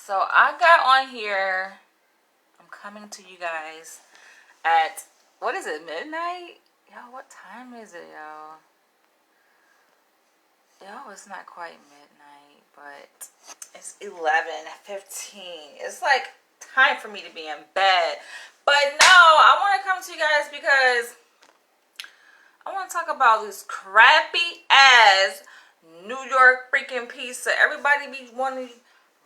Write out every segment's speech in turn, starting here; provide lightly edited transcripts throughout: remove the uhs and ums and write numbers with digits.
So I got on here. I'm coming to you guys at, what is it, midnight? Yo, what time is it, yo? Yo, it's not quite midnight, but it's 11:15. It's like time for me to be in bed. But no, I want to come to you guys because I want to talk about this crappy ass New York freaking pizza. Everybody be wanting,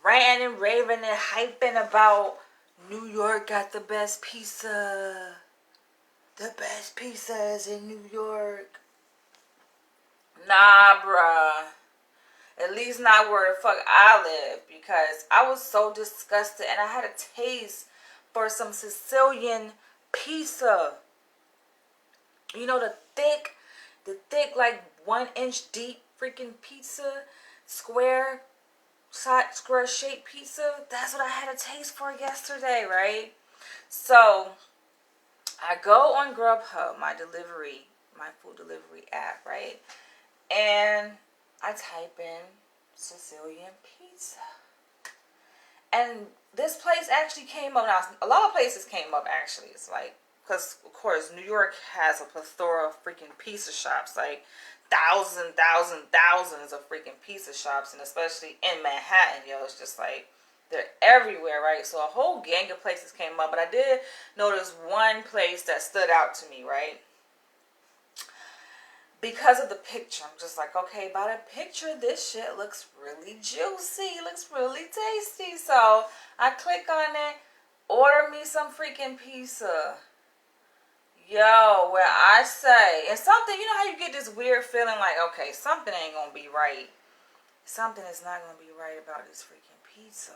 ranting and raving and hyping about New York got the best pizza. The best pizzas in New York. Nah, bruh. At least not where the fuck I live, because I was so disgusted and I had a taste for some Sicilian pizza. You know, the thick like 1 inch deep freaking pizza, square shaped pizza. That's what I had a taste for yesterday, right? So I go on Grubhub, my food delivery app, right? And I type in Sicilian pizza. And this place actually came up. Now, a lot of places came up, actually. It's like, because, of course, New York has a plethora of freaking pizza shops. Like, thousands of freaking pizza shops. And especially in Manhattan, yo. It's just like, they're everywhere, right? So a whole gang of places came up. But I did notice one place that stood out to me, right? Because of the picture. I'm just like, okay, by the picture, this shit looks really juicy. Looks really tasty. So I click on it. Order me some freaking pizza. Yo, where I say, and something, you know how you get this weird feeling like, okay, something ain't gonna be right. Something is not gonna be right about this freaking pizza.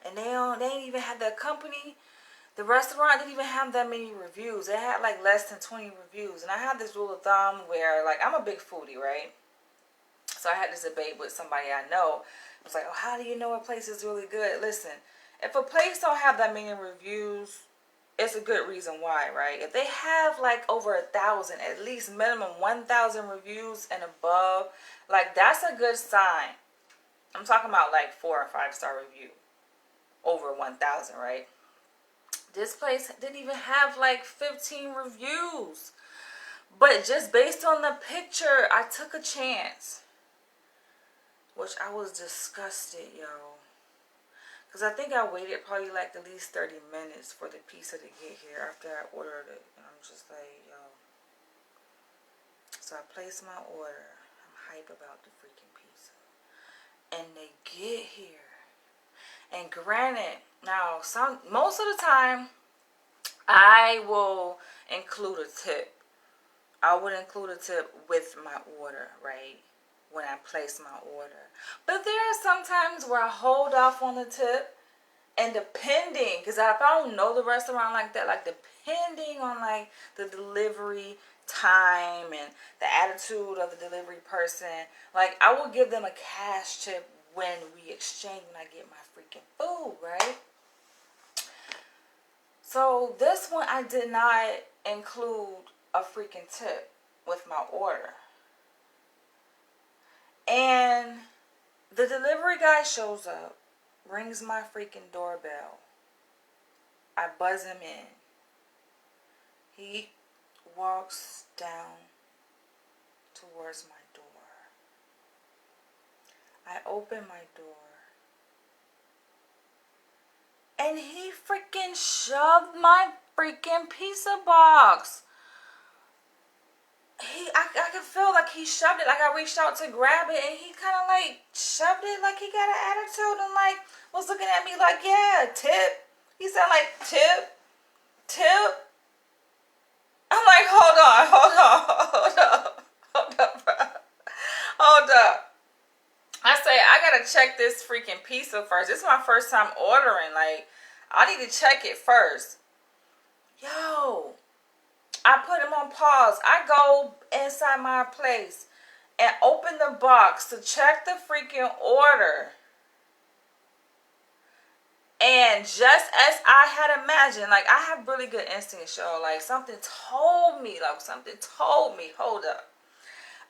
And they ain't even had the company. The restaurant didn't even have that many reviews. It had like less than 20 reviews. And I had this rule of thumb where, like, I'm a big foodie, right? So I had this debate with somebody I know. I was like, oh, how do you know a place is really good? Listen, if a place don't have that many reviews, it's a good reason why, right? If they have like over 1,000, at least minimum 1,000 reviews and above, like, that's a good sign. I'm talking about like 4 or 5 star review over 1,000, right? This place didn't even have like 15 reviews. But just based on the picture, I took a chance. Which I was disgusted, yo. Because I think I waited probably like at least 30 minutes for the pizza to get here after I ordered it. And I'm just like, yo. So I placed my order. I'm hype about the freaking pizza. And they get here. And granted, now most of the time, I will include a tip. I would include a tip with my order, right? When I place my order. But there are some times where I hold off on the tip. And depending, because if I don't know the restaurant like that, like depending on like the delivery time and the attitude of the delivery person, like I will give them a cash tip when we exchange, when I get my freaking food, right? So this one I did not include a freaking tip with my order. And the delivery guy shows up, rings my freaking doorbell. I buzz him in. He walks down towards my door. I open my door. And he freaking shoved my freaking pizza box. I could feel like he shoved it, like I reached out to grab it, and he kind of like shoved it like he got an attitude and like was looking at me like, yeah, tip. He said like, tip. I'm like, hold up, bro. Hold up. I say, I gotta check this freaking pizza first. This is my first time ordering. Like, I need to check it first. Yo. I put him on pause. I go inside my place and open the box to check the freaking order. And just as I had imagined, like I have really good instincts, y'all. Like something told me, hold up.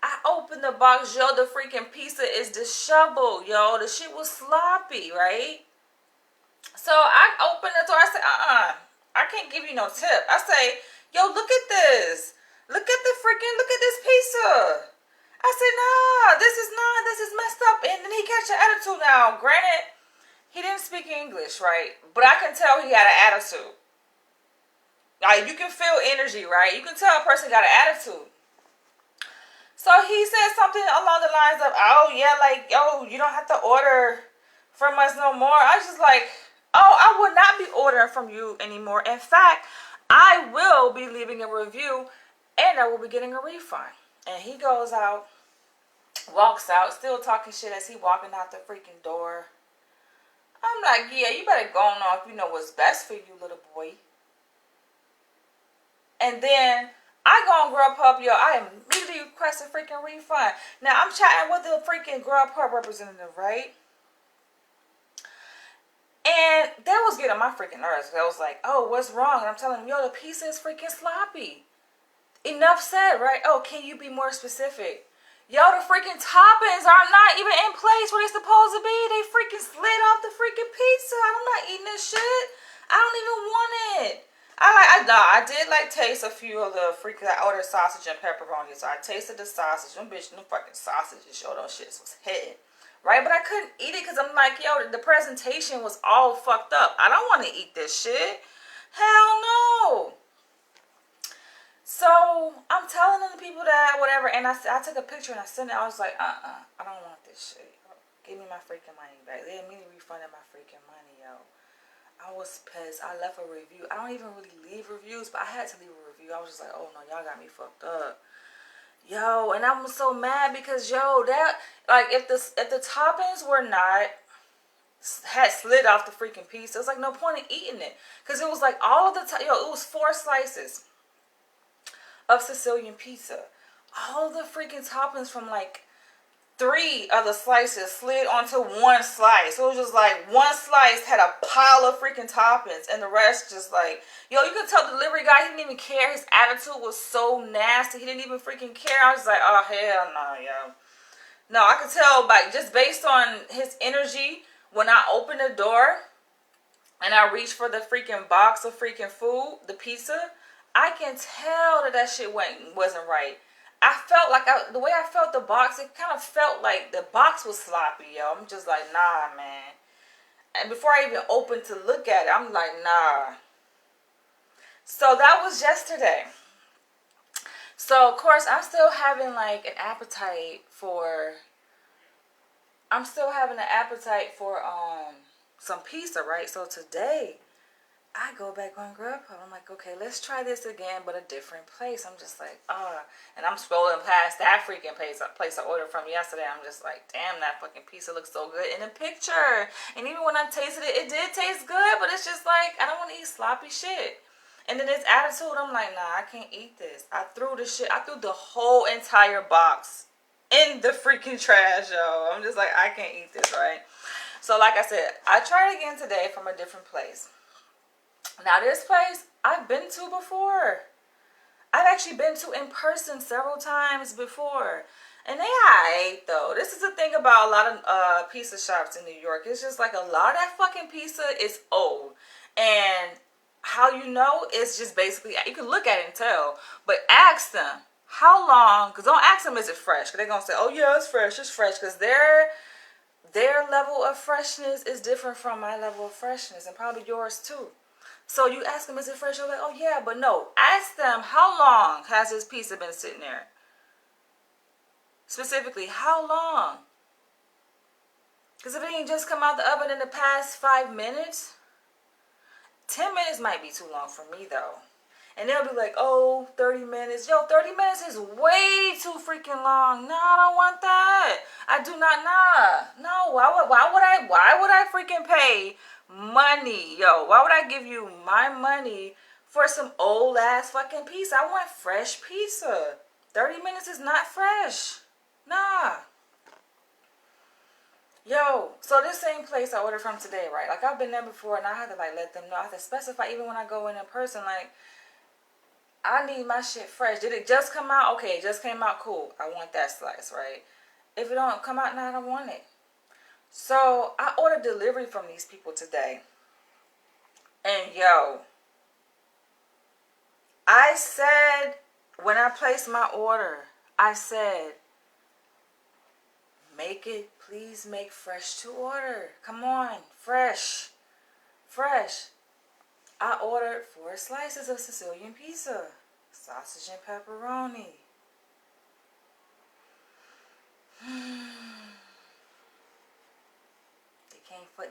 I opened the box, yo, the freaking pizza is disheveled, yo. The shit was sloppy, right? So I open the door. I say, I can't give you no tip. I say, yo, look at this. Look at this pizza. I said, nah, this is messed up. And then he catch an attitude now. Granted, he didn't speak English, right? But I can tell he had an attitude. Like, you can feel energy, right? You can tell a person got an attitude. So he said something along the lines of, oh, yeah, like, yo, you don't have to order from us no more. I was just like, oh, I will not be ordering from you anymore. In fact, I will be leaving a review and I will be getting a refund. And he goes out, walks out, still talking shit as he walking out the freaking door. I'm like, yeah, you better go on off. You know what's best for you, little boy. And then I go on Grubhub, yo. I immediately request a freaking refund. Now I'm chatting with the freaking Grubhub representative, right? And that was getting my freaking nerves. I was like, oh, what's wrong? And I'm telling him, yo, the pizza is freaking sloppy. Enough said, right? Oh, can you be more specific? Yo, the freaking toppings are not even in place where they're supposed to be. They freaking slid off the freaking pizza. I'm not eating this shit. I don't even want it. I did like taste a few of the freaking, I ordered sausage and pepperoni. So I tasted the sausage. Them fucking sausages, yo, those shits was hitting. Right? But I couldn't eat it because I'm like, yo, the presentation was all fucked up. I don't want to eat this shit. Hell no. So I'm telling the people that whatever, and I took a picture and I sent it. I was like, I don't want this shit. Give me my freaking money back. They immediately refunded my freaking money, yo. I was pissed. I left a review. I don't even really leave reviews, but I had to leave a review. I was just like, oh no, y'all got me fucked up, yo. And I was so mad because yo, that like if the toppings were not had slid off the freaking piece, there's like no point in eating it because it was like all of the it was 4 slices of Sicilian pizza. All the freaking toppings from like 3 of the slices slid onto 1 slice. So it was just like 1 slice had a pile of freaking toppings and the rest just like, yo, you could tell the delivery guy, he didn't even care. His attitude was so nasty. He didn't even freaking care. I was like, oh, hell no, yo. No, I could tell like just based on his energy when I opened the door and I reached for the freaking box of freaking food, the pizza, I can tell that shit wasn't right. I felt like the way I felt the box, it kind of felt like the box was sloppy, yo. I'm just like, nah, man. And before I even opened to look at it, I'm like, nah. So that was yesterday. So of course I'm still having like an appetite for. I'm still having an appetite for some pizza, right? So today I go back on Grubhub. I'm like, okay, let's try this again, but a different place. I'm just like, and I'm scrolling past that freaking place I ordered from yesterday. I'm just like, damn, that fucking pizza looks so good in the picture. And even when I tasted it, it did taste good, but it's just like, I don't want to eat sloppy shit. And then this attitude, I'm like, nah, I can't eat this. I threw the whole entire box in the freaking trash, yo. I'm just like, I can't eat this, right? So like I said, I tried again today from a different place. Now this place I've been to before. I've actually been to in person several times before. And they alright though. This is the thing about a lot of pizza shops in New York. It's just like a lot of that fucking pizza is old. And how you know it's just basically, you can look at it and tell. But ask them, how long, because don't ask them is it fresh. Because they're going to say, oh yeah, it's fresh. Because their level of freshness is different from my level of freshness. And probably yours too. So you ask them, is it fresh? You're like, oh yeah, but no. Ask them, how long has this pizza been sitting there? Specifically, how long? Because if it ain't just come out the oven in the past 5 minutes, 10 minutes might be too long for me though. And they'll be like, oh, 30 minutes. Yo, 30 minutes is way too freaking long. No, I don't want that. I do not, No, why would I freaking pay money, yo? Why would I give you my money for some old ass fucking pizza? I want fresh pizza. 30 minutes is not fresh. Nah. Yo, so this same place I ordered from today, right? Like I've been there before and I had to like let them know. I have to specify even when I go in person, like I need my shit fresh. Did it just come out? Okay, it just came out. Cool. I want that slice, right? If it don't come out now, I don't want it. So I ordered delivery from these people today. And yo, I said when I placed my order, I said, please make fresh to order. Come on, fresh. I ordered 4 slices of Sicilian pizza, sausage and pepperoni.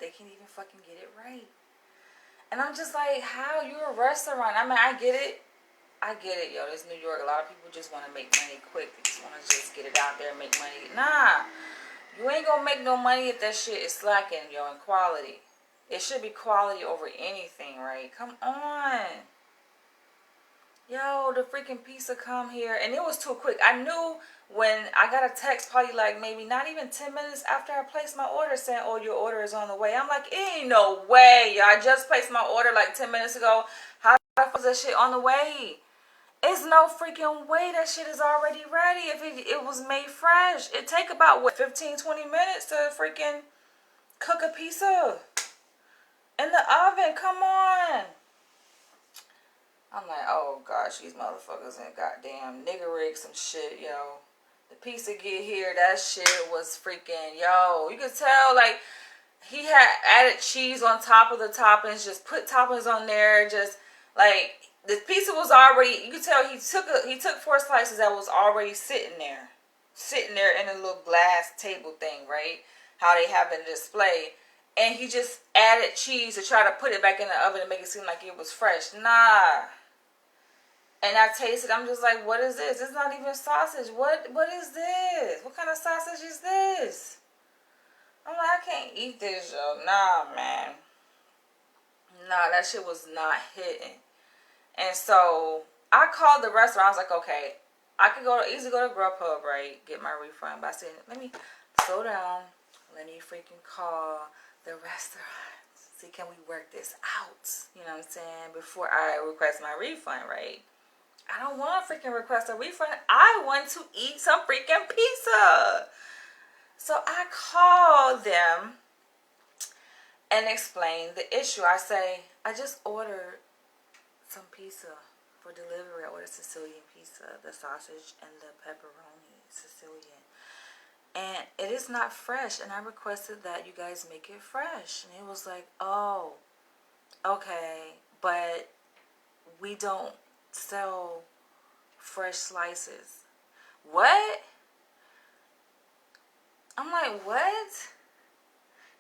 They can't even fucking get it right. And I'm just like, how? You're a restaurant. I mean, I get it, yo. This New York, a lot of people just want to make money quick. They just want to just get it out there and make money. Nah, you ain't gonna make no money if that shit is slacking, yo, in quality. It should be quality over anything, right? Come on. Yo, the freaking pizza come here. And it was too quick. I knew when I got a text probably like maybe not even 10 minutes after I placed my order saying, oh, your order is on the way. I'm like, ain't no way. Yo, I just placed my order like 10 minutes ago. How the fuck is that shit on the way? It's no freaking way that shit is already ready if it was made fresh. It take about, what, 15, 20 minutes to freaking cook a pizza in the oven. Come on. I'm like, oh gosh, these motherfuckers and goddamn nigga rig some shit, yo. The pizza get here, that shit was freaking, yo. You could tell, like, he had added cheese on top of the toppings, just put toppings on there, just, like, the pizza was already, you could tell he took 4 slices that was already sitting there in a little glass table thing, right? How they have it in display. And he just added cheese to try to put it back in the oven and make it seem like it was fresh. Nah. And I tasted, I'm just like, what is this? It's not even sausage. What is this? What kind of sausage is this? I'm like, I can't eat this, yo. Nah, man. Nah, that shit was not hitting. And so I called the restaurant. I was like, okay, I could easily go to Grubhub, right? Get my refund. But I said, let me slow down. Let me freaking call the restaurant. See, can we work this out? You know what I'm saying? Before I request my refund, right? I don't want to freaking request a refund. I want to eat some freaking pizza. So I called them and explained the issue. I say, I just ordered some pizza for delivery. I ordered Sicilian pizza, the sausage and the pepperoni, Sicilian. And it is not fresh. And I requested that you guys make it fresh. And it was like, oh, okay. But we don't sell fresh slices. What? I'm like, what?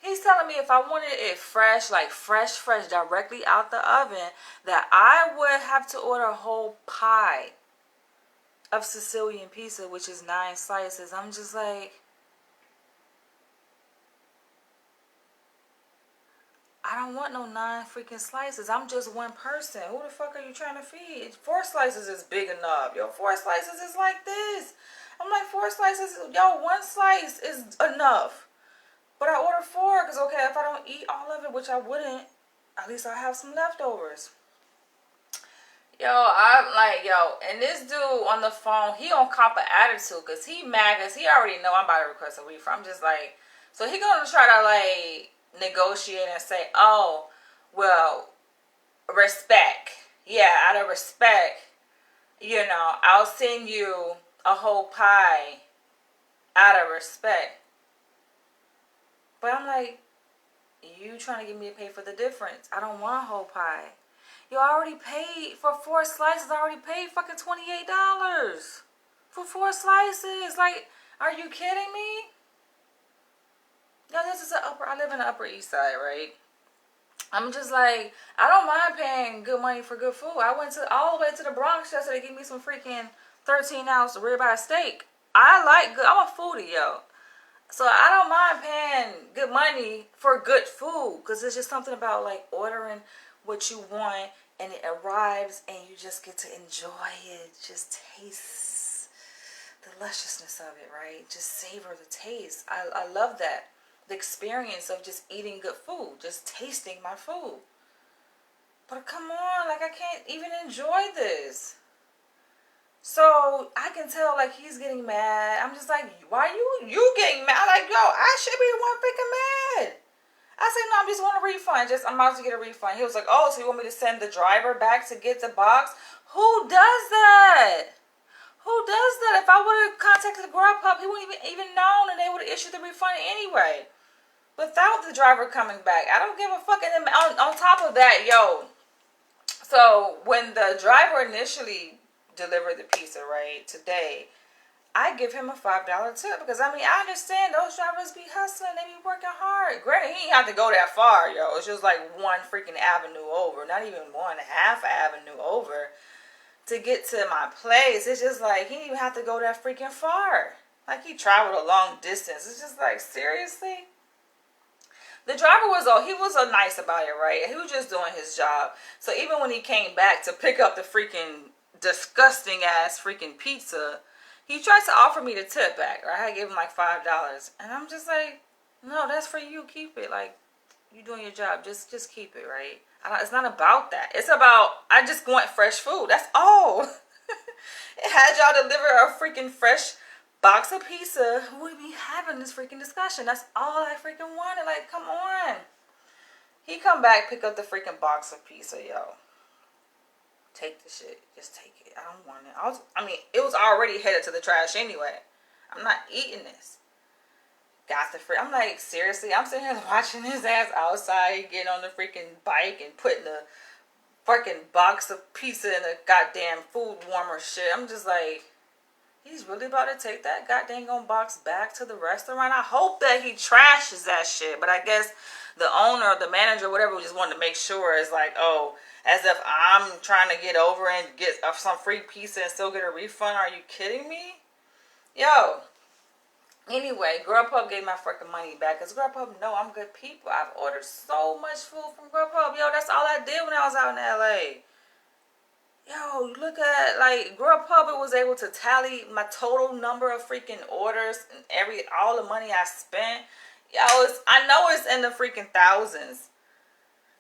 He's telling me if I wanted it fresh, like fresh, directly out the oven, that I would have to order a whole pie of Sicilian pizza, which is 9 slices. I'm just like, I don't want no 9 freaking slices. I'm just one person. Who the fuck are you trying to feed? 4 slices is big enough. Yo, 4 slices is like this. I'm like, 4 slices, yo, 1 slice is enough. But I ordered 4 because, okay, if I don't eat all of it, which I wouldn't, at least I have some leftovers. Yo, I'm like, yo, and this dude on the phone, he on cop an attitude because he mad because he already know I'm about to request a refund. I'm just like, so he gonna try to, like, negotiate and say, oh, well, respect. Yeah, out of respect, you know, I'll send you a whole pie out of respect. But I'm like, you trying to get me to pay for the difference. I don't want a whole pie. You already paid for 4 slices. I already paid fucking $28 for 4 slices. Like, are you kidding me? Yo, this is I live in the Upper East Side, right? I'm just like, I don't mind paying good money for good food. I went all the way to the Bronx yesterday to get me some freaking 13-ounce ribeye steak. I like good. I'm a foodie, yo. So I don't mind paying good money for good food because it's just something about like ordering what you want and it arrives and you just get to enjoy it. Just taste the lusciousness of it, right? Just savor the taste. I love that. The experience of just eating good food, just tasting my food. But come on, like I can't even enjoy this. So I can tell like he's getting mad. I'm just like, why you getting mad? Like, yo, I should be the one freaking mad. I I said, no, I just want a refund. I'm about to get a refund. He was like, oh, so you want me to send the driver back to get the box? Who does that? Who does that? If I would have contacted Grubhub, he wouldn't even known, and they would have issued the refund anyway. Without the driver coming back. I don't give a fuck. And then on top of that, so when the driver initially delivered the pizza, right, today, I give him a $5 tip because, I mean, I understand those drivers be hustling. They be working hard. Granted, he ain't have to go that far, It's just like one freaking avenue over. Not even one half avenue over to get to my place. It's just like, he didn't even have to go that freaking far. Like, he traveled a long distance. It's just like, seriously? The driver he was nice about it, right? He was just doing his job. So even when he came back to pick up the freaking disgusting ass freaking pizza, he tried to offer me the tip back, right? I gave him like $5. And I'm just like, no, that's for you. Keep it. Like, you doing your job. Just keep it, right? It's not about that. It's about, I just want fresh food. That's all. It had y'all deliver a freaking fresh box of pizza, we'd be having this freaking discussion. That's all I freaking wanted. Like, come on. He come back, pick up the freaking box of pizza, Take the shit. Just take it. I don't want it. It was already headed to the trash anyway. I'm not eating this. Got the I'm like, seriously? I'm sitting here watching his ass outside, getting on the freaking bike and putting the freaking box of pizza in the goddamn food warmer shit. I'm just like, he's really about to take that goddamn box back to the restaurant? I hope that he trashes that shit. But I guess the owner, the manager, whatever, just wanted to make sure. It's like, oh, as if I'm trying to get over and get some free pizza and still get a refund. Are you kidding me? Anyway, Grubhub gave my freaking money back. Because Grubhub know I'm good people. I've ordered so much food from Grubhub. That's all I did when I was out in LA. Look at, like, Grubhub, it was able to tally my total number of freaking orders and all the money I spent. I know it's in the freaking thousands.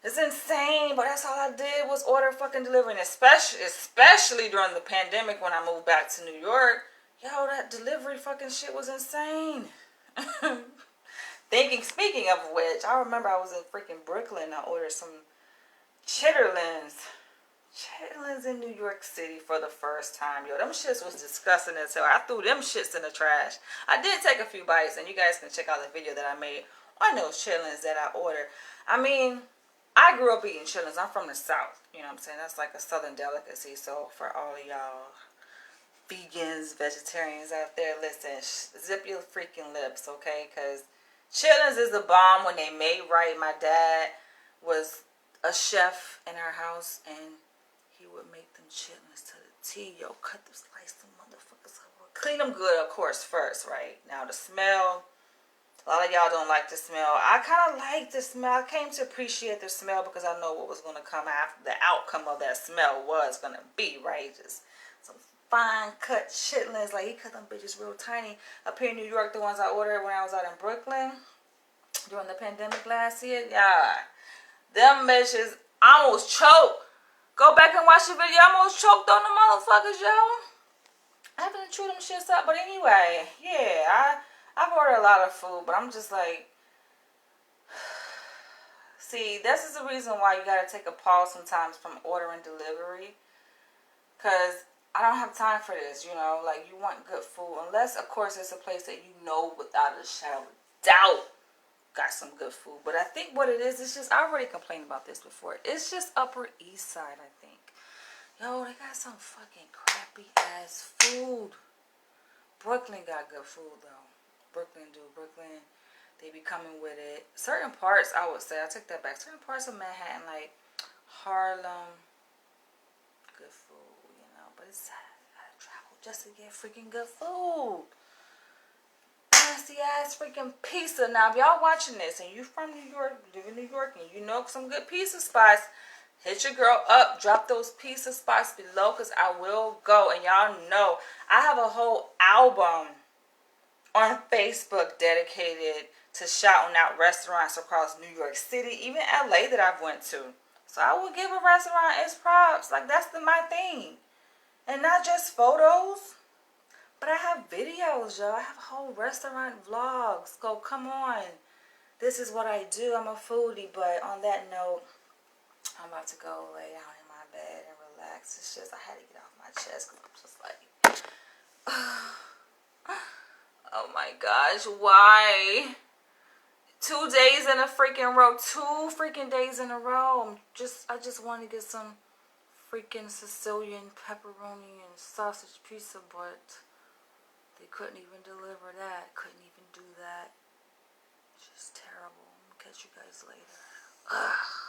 It's insane, but that's all I did was order fucking delivering, especially during the pandemic when I moved back to New York. That delivery fucking shit was insane. Speaking of which, I remember I was in freaking Brooklyn. I ordered some chitterlings in New York City for the first time. Them shits was disgusting as hell. I threw them shits in the trash. I did take a few bites, and you guys can check out the video that I made on those chitlins that I ordered. I grew up eating chitlins. I'm from the South. You know what I'm saying? That's like a Southern delicacy. So for all of y'all vegans, vegetarians out there, listen, zip your freaking lips, okay? Because chitlins is a bomb when they made right. My dad was a chef in our house, and he would make them chitlins to the T. Cut them, slice them motherfuckers up. Clean them good, of course, first, right? Now, the smell, a lot of y'all don't like the smell. I kind of like the smell. I came to appreciate the smell because I know what was going to come after. The outcome of that smell was going to be, right? Just some fine cut chitlins. Like, he cut them bitches real tiny. Up here in New York, the ones I ordered when I was out in Brooklyn during the pandemic last year, them bitches, I almost choked. Go back and watch the video. I almost choked on the motherfuckers, I haven't chewed them shits up. But anyway, I've ordered a lot of food, but I'm just like, see, this is the reason why you gotta take a pause sometimes from ordering delivery. Because I don't have time for this, like, you want good food. Unless, of course, it's a place that without a shadow of doubt got some good food. But I think what it is, it's just, I already complained about this before. It's just Upper East Side, I think. They got some fucking crappy ass food. Brooklyn got good food, though. Brooklyn, they be coming with it. Certain parts, I would say, I take that back. Certain parts of Manhattan, like Harlem, good food, But it's sad. I gotta travel just to get freaking good food. Nasty ass freaking pizza. Now, if y'all watching this and you from New York, live in New York, and you know some good pizza spots, hit your girl up. Drop those pizza spots below, because I will go. And y'all know I have a whole album on Facebook dedicated to shouting out restaurants across New York City, even LA that I've went to. So I will give a restaurant its props. Like, that's my thing. And not just photos. But I have videos, y'all. I have whole restaurant vlogs. Come on. this is what I do. I'm a foodie. But on that note, I'm about to go lay down in my bed and relax. It's just, I had to get off my chest because I'm just like, oh my gosh, why? 2 days in a freaking row. 2 freaking days in a row. I just want to get some freaking Sicilian pepperoni and sausage pizza, but they couldn't even deliver that. Couldn't even do that. It's just terrible. I'll catch you guys later. Ugh.